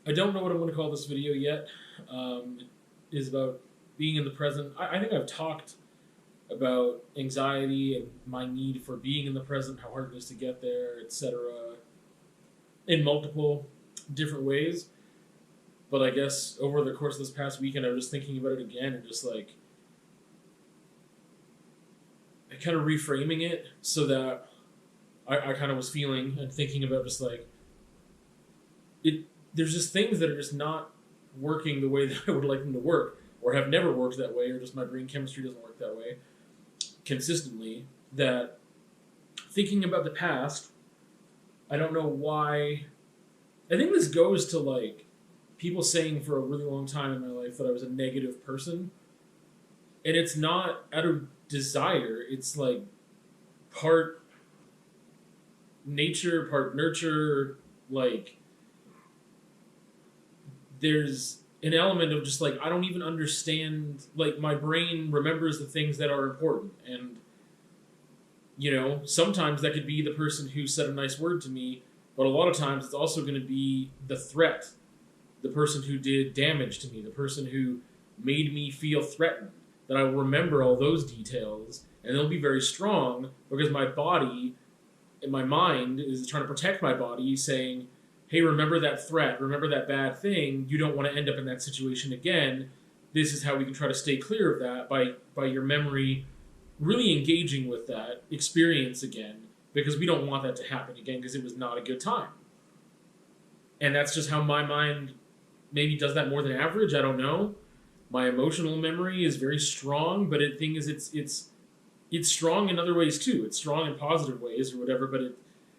I don't know what I'm going to call this video yet. It is about being in the present. I think I've talked about anxiety and my need for being in the present, how hard it is to get there, etc., in multiple different ways. But I guess over the course of this past weekend, I was just thinking about it again and just like kind of reframing it so that I kind of was feeling and thinking about just like it. There's just things that are just not working the way that I would like them to work, or have never worked that way, or just my brain chemistry doesn't work that way consistently. That thinking about the past, I don't know why. I think this goes to like people saying for a really long time in my life that I was a negative person, and it's not out of desire. It's like part nature, part nurture. Like there's an element of just like I don't even understand. Like my brain remembers the things that are important, and sometimes that could be the person who said a nice word to me, but a lot of times it's also going to be the threat, the person who did damage to me, the person who made me feel threatened. That I will remember all those details, and they'll be very strong because my body and my mind is trying to protect my body, saying, hey, remember that threat, remember that bad thing, you don't want to end up in that situation again. This is how we can try to stay clear of that by your memory really engaging with that experience again, because we don't want that to happen again because it was not a good time. And that's just how my mind maybe does that more than average. I don't know. My emotional memory is very strong, but the thing is, it's strong in other ways too. It's strong in positive ways or whatever, but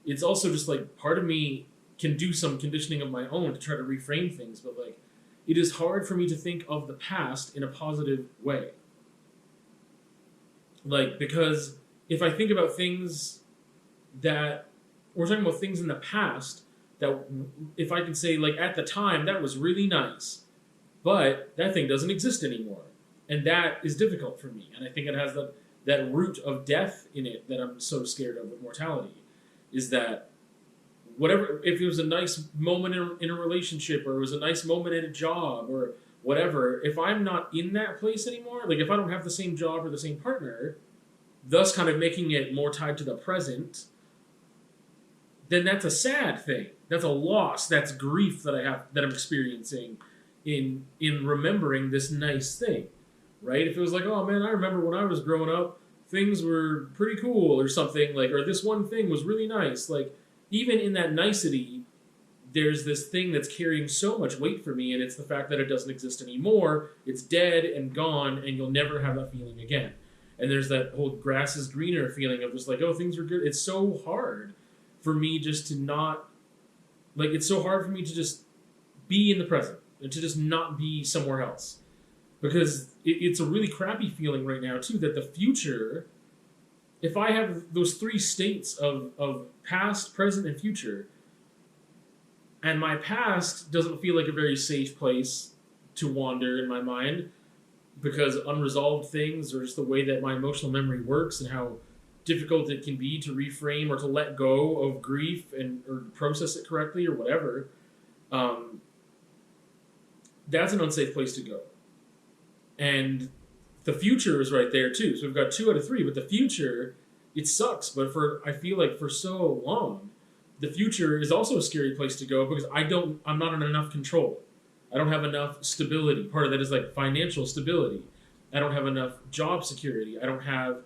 it's also just like part of me can do some conditioning of my own to try to reframe things, but like it is hard for me to think of the past in a positive way. Like, because if I think about things that we're talking about things in the past, that if I can say like at the time that was really nice, but that thing doesn't exist anymore, and that is difficult for me, and I think it has that root of death in it that I'm so scared of with mortality, is that whatever, if it was a nice moment in a relationship, or it was a nice moment at a job, or whatever, if I'm not in that place anymore, like if I don't have the same job or the same partner, thus kind of making it more tied to the present, then that's a sad thing. That's a loss. That's grief that I'm experiencing in remembering this nice thing, right? If it was like, oh man, I remember when I was growing up, things were pretty cool or something, like, or this one thing was really nice, like even in that nicety, there's this thing that's carrying so much weight for me, and it's the fact that it doesn't exist anymore. It's dead and gone, and you'll never have that feeling again. And there's that whole grass is greener feeling of just like, oh, things are good. It's so hard for me just to not, like, it's so hard for me to just be in the present and to just not be somewhere else. Because it's a really crappy feeling right now, too, that the future, if I have those three states of past, present, and future, and my past doesn't feel like a very safe place to wander in my mind, because unresolved things, or just the way that my emotional memory works and how difficult it can be to reframe or to let go of grief and or process it correctly or whatever, that's an unsafe place to go. And the future is right there too. So we've got 2 out of 3, but the future, it sucks. But I feel like for so long, the future is also a scary place to go because I'm not in enough control. I don't have enough stability. Part of that is like financial stability. I don't have enough job security. I don't have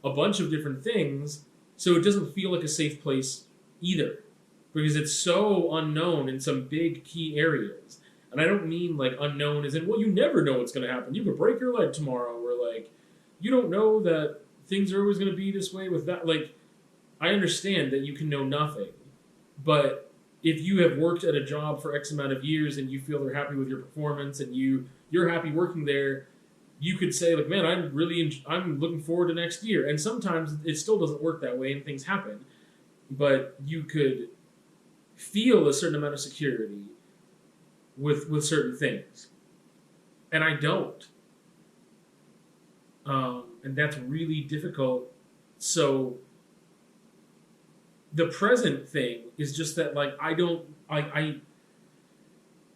a bunch of different things. So it doesn't feel like a safe place either, because it's so unknown in some big key areas. And I don't mean like unknown as in, well, you never know what's going to happen. You could break your leg tomorrow, or like, you don't know that things are always going to be this way with that. Like, I understand that you can know nothing, but if you have worked at a job for X amount of years and you feel they're happy with your performance and you're happy working there, you could say like, man, I'm looking forward to next year. And sometimes it still doesn't work that way and things happen, but you could feel a certain amount of security with certain things, and I don't, and that's really difficult. So the present thing is just that, like, I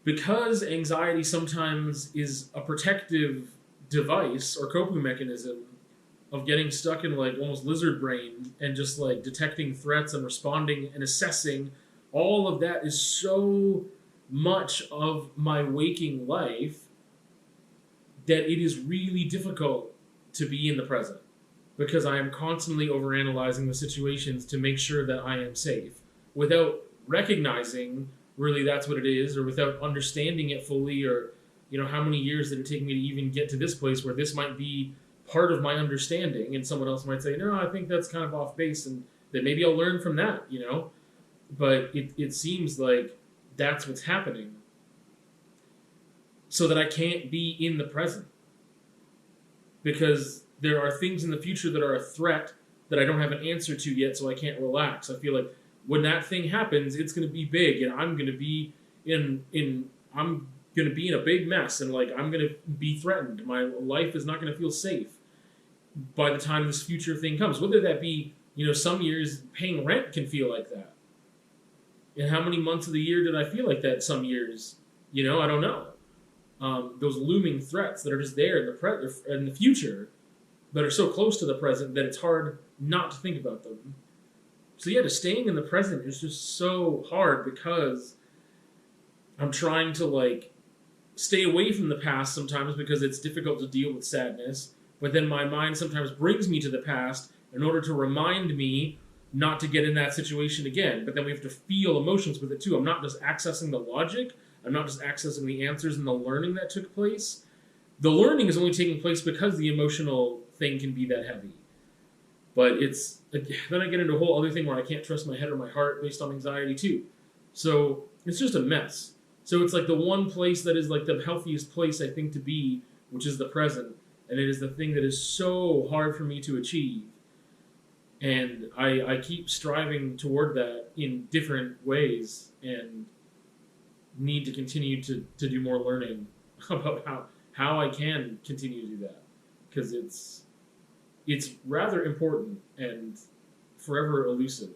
because anxiety sometimes is a protective device or coping mechanism of getting stuck in like almost lizard brain and just like detecting threats and responding and assessing, all of that is so much of my waking life that it is really difficult to be in the present because I am constantly overanalyzing the situations to make sure that I am safe without recognizing really that's what it is, or without understanding it fully, or how many years did it take me to even get to this place where this might be part of my understanding, and someone else might say, no, I think that's kind of off base, and that maybe I'll learn from that, but it seems like that's what's happening, so that I can't be in the present because there are things in the future that are a threat that I don't have an answer to yet, so I can't relax. I feel like when that thing happens, it's going to be big, and I'm going to be in a big mess, and like I'm going to be threatened. My life is not going to feel safe by the time this future thing comes. Whether that be, some years paying rent can feel like that. And how many months of the year did I feel like that some years? I don't know. Those looming threats that are just there in the future, that are so close to the present that it's hard not to think about them. So yeah, just staying in the present is just so hard because I'm trying to like stay away from the past sometimes because it's difficult to deal with sadness. But then my mind sometimes brings me to the past in order to remind me not to get in that situation again. But then we have to feel emotions with it too. I'm not just accessing the logic. I'm not just accessing the answers and the learning that took place. The learning is only taking place because the emotional thing can be that heavy. But then I get into a whole other thing where I can't trust my head or my heart based on anxiety too. So it's just a mess. So it's like the one place that is like the healthiest place I think to be, which is the present. And it is the thing that is so hard for me to achieve. And I keep striving toward that in different ways and need to continue to do more learning about how I can continue to do that. Because it's rather important and forever elusive.